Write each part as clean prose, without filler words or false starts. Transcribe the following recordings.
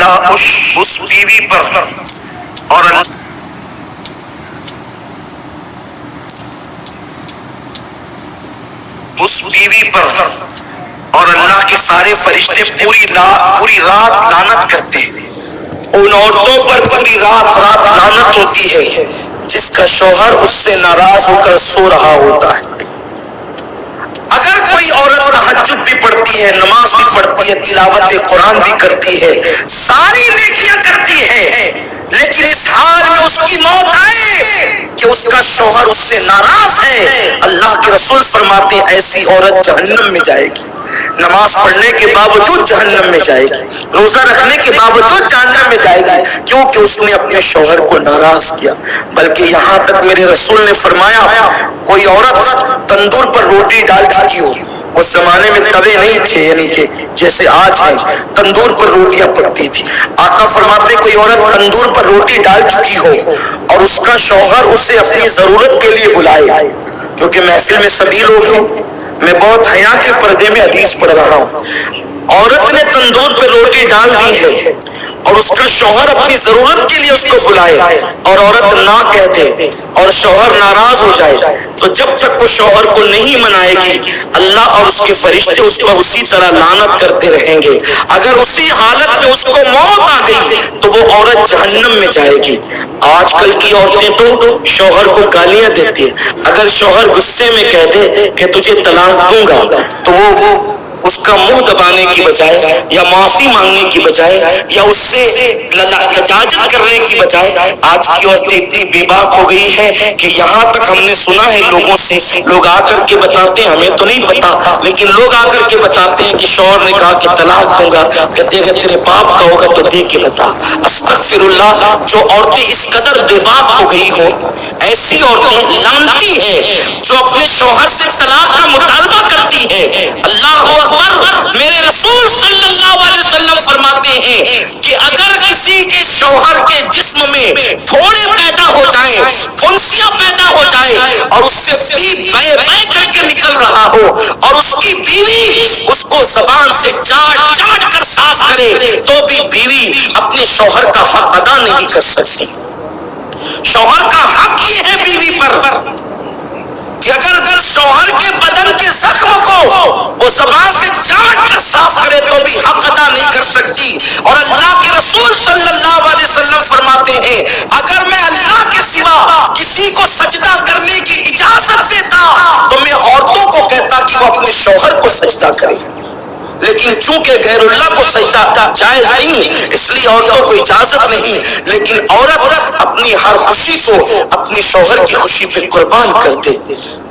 اللہ اس بیوی پر اور اس بیوی پر اور اللہ کے سارے فرشتے پوری رات لعنت کرتے ہیں. ان عورتوں پر پوری رات لعنت ہوتی ہے جس کا شوہر اس سے ناراض ہو کر سو رہا ہوتا ہے. اگر کوئی عورت تہجد بھی پڑھتی ہے، نماز بھی پڑھتی ہے، تلاوت قرآن بھی کرتی ہے، ساری نیکیاں کرتی ہے، لیکن اس حال میں اس کی موت آئے کہ اس کا شوہر اس سے ناراض ہے، اللہ کے رسول فرماتے ہیں ایسی عورت جہنم میں جائے گی. نماز پڑھنے کے باوجود جہنم میں جائے گی، روزہ رکھنے کے باوجود جہنم میں جائے گی، کیونکہ اس نے اپنے شوہر کو ناراض کیا. بلکہ یہاں تک میرے رسول نے فرمایا کوئی عورت تندور پر روٹی ڈال چکی ہو، اس زمانے میں توے نہیں تھے یعنی کہ جیسے آج ہیں، تندور پر روٹیاں پکتی تھی. آقا فرماتے کوئی عورت تندور پر روٹی ڈال چکی ہو اور اس کا شوہر اسے اپنی ضرورت کے لیے بلائے، کیونکہ محفل میں سبھی لوگ ہیں، میں بہت حیا کے پردے میں حدیث پڑھ رہا ہوں. عورت نے تندور پہ روٹی ڈال دی ہے اور اس کا شوہر اپنی ضرورت کے لیے اس کو بلائے اور عورت نہ کہہ دے اور شوہر ناراض ہو جائے، تو جب تک وہ شوہر کو نہیں منائے گی اللہ اور اس کے فرشتے اس پر اسی طرح لعنت کرتے رہیں گے. اگر اسی حالت میں اس کو موت آ گئی تو وہ عورت جہنم میں جائے گی. آج کل کی عورتیں تو شوہر کو گالیاں دیتی ہیں. اگر شوہر غصے میں کہہ دے کہ تجھے طلاق دوں گا تو وہ اس کا منہ دبانے کی بجائے یا معافی مانگنے کی بجائے یا اس سے لجاجت کرنے کی بجائے آج کی عورتیں اتنی بے باک ہو گئی ہے کہ یہاں تک ہم نے سنا ہے لوگوں سے، لوگ آ کر کے بتاتے ہیں، ہمیں تو نہیں پتا لیکن لوگ آ کر کے بتاتے ہیں کہ شوہر نے کہا کہ طلاق دوں گا، کہتے اگر تیرے باپ کا ہوگا تو دے کے بتا. استغفر اللہ. جو عورتیں اس قدر بے باک ہو گئی ہوں، ایسی عورتیں لعنتی ہیں جو اپنے شوہر سے طلاق کا مطالبہ کرتی ہیں. اللہ اکبر. میرے رسول صلی اللہ علیہ وسلم فرماتے ہیں کہ اگر کسی کے شوہر کے جسم میں پھوڑے پیدا ہو جائیں، پھنسیاں پیدا ہو جائیں اور اس سے بے کر کے نکل رہا ہو اور اس کی بیوی اس کو زبان سے چاٹ چاٹ کر صاف کرے تو بھی بیوی اپنے شوہر کا حق ادا نہیں کر سکتی. شوہر کا حق یہ ہے بیوی پر کہ اگر شوہر کے بدن کے زخم کو وہ زبان سے چاٹ کر صاف کرے تو بھی حق ادا نہیں کر سکتی. اور اللہ کے رسول صلی اللہ علیہ وسلم فرماتے ہیں اگر میں اللہ کے سوا کسی کو سجدہ کرنے کی اجازت دیتا تو میں عورتوں کو کہتا کہ وہ اپنے شوہر کو سجدہ کرے، لیکن چونکہ غیر اللہ کو سجدہ جائز نہیں اس لیے عورتوں کو اجازت نہیں. لیکن عورت اپنی ہر خوشی کو اپنے شوہر کی خوشی پہ قربان کر دے.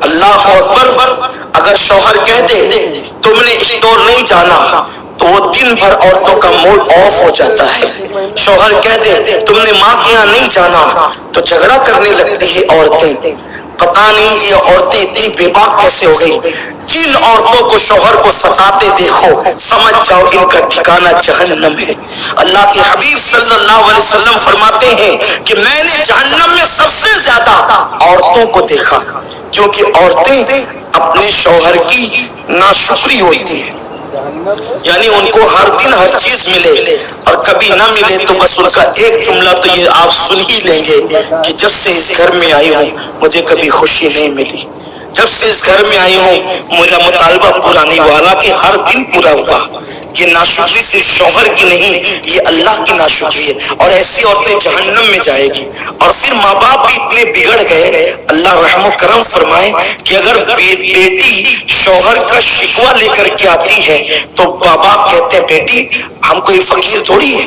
اللہ اکبر. اگر شوہر کہہ دے تم نے اسٹور نہیں جانا تو وہ دن بھر عورتوں کا موڈ آف ہو جاتا ہے. شوہر کہہ دے تم نے ماں کے یہاں نہیں جانا تو جھگڑا کرنے لگتی ہے عورتیں. پتہ نہیں یہ عورتیں اتنی بے باک کیسے ہو گئی. جن عورتوں کو شوہر کو ستاتے دیکھو سمجھ جاؤ ان کا ٹھکانہ جہنم ہے. اللہ کے حبیب صلی اللہ علیہ وسلم فرماتے ہیں کہ میں نے جہنم میں سب سے زیادہ عورتوں کو دیکھا کیونکہ عورتیں اپنے شوہر کی ناشکری ہوتی ہیں، یعنی ان کو ہر دن ہر چیز ملے اور کبھی نہ ملے تو بس ان کا ایک جملہ تو یہ آپ سن ہی لیں گے کہ جب سے اس گھر میں آئی ہوں مجھے کبھی خوشی نہیں ملی، جب سے اس گھر میں آئی ہوں میرا مطالبہ پورا نہیں ہوا. حالانکہ ہر دن پورا ہوا. یہ ناشکری صرف شوہر کی نہیں یہ اللہ کی ناشکری ہے اور ایسی عورتیں جہنم میں جائے گی. اور پھر ماں باپ بھی اتنے بگڑ گئے، اللہ رحم و کرم فرمائے کہ اگر بیٹی شوہر کا شکوہ لے کر کے آتی ہے تو ماں باپ کہتے ہیں بیٹی ہم کوئی فقیر تھوڑی ہے،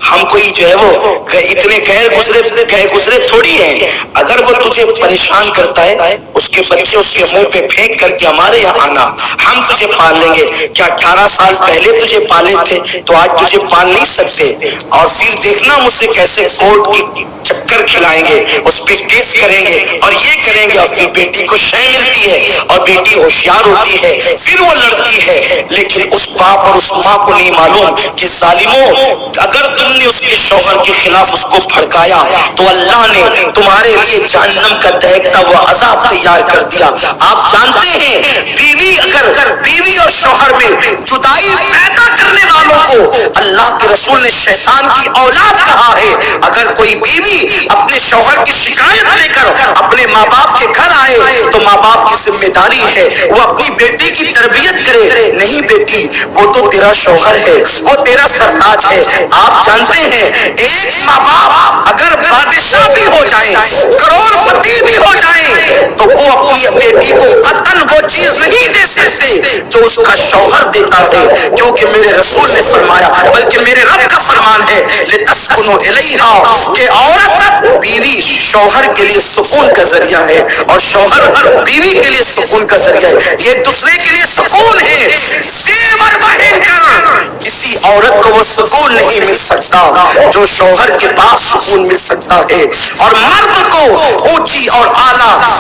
ہم کوئی جو ہے وہ اتنے گئے گزرے تھوڑی ہیں. اگر وہ تجھے پریشان کرتا ہے اس کے بچے اس کے منہ پہ پھینک کر کے ہمارے یہاں آنا، ہم تجھے پال لیں گے. کیا 18 سال پہلے تجھے پالے تھے تو آج تجھے پال نہیں سکتے؟ اور پھر دیکھنا مجھ سے کیسے کورٹ کی چکر کھلائیں گے، اس پہ کیس کریں گے اور یہ کریں گے. اور پھر بیٹی کو شے ملتی ہے اور بیٹی ہوشیار ہوتی ہے پھر وہ لڑتی ہے. لیکن اس باپ اور اس ماں کو نہیں معلوم کہ ظالموں اگر تم نے اس کے شوہر کے خلاف اس کو بھڑکایا تو اللہ نے تمہارے لیے جہنم کا دہکتا ہوا عذاب تیار کر دیا. آپ جانتے ہیں بیوی اور شوہر میں جدائی پیدا کرنے والوں کو اللہ کے رسول نے شیطان کی اولاد کہا ہے. اگر کوئی بیوی اپنے شوہر کی شکایت لے کر اپنے ماں باپ کے گھر آئے تو ماں باپ کی ذمہ داری ہے وہ اپنی بیٹی کی تربیت کرے. نہیں بیٹی, وہ تو تیرا شوہر ہے, وہ تیرا سرتاج ہے. آپ جانتے ہیں ایک ماں باپ اگر بادشاہ بھی ہو جائیں, کروڑ پتی بھی ہو جائیں, تو وہ اپنی بیٹی کو قطعاً وہ چیز نہیں دے سکتے جو اس کا شوہر دیتا ہے, کیونکہ میرے رسول نے فرمایا, بلکہ میرے رب کا فرمان ہے لتسکنوا الیہا, کہ عورت بیوی شوہر کے لیے سکون کا ذریعہ ہے اور شوہر بیوی کے لیے سکون کا ذریعہ ہے. یہ ایک دوسرے کے لیے سکون ہے. زیور پہن کر کسی عورت کو وہ سکون نہیں مل سکتا جو شوہر کے پاس سکون مل سکتا ہے. اور مرد کو اونچی اور اعلیٰ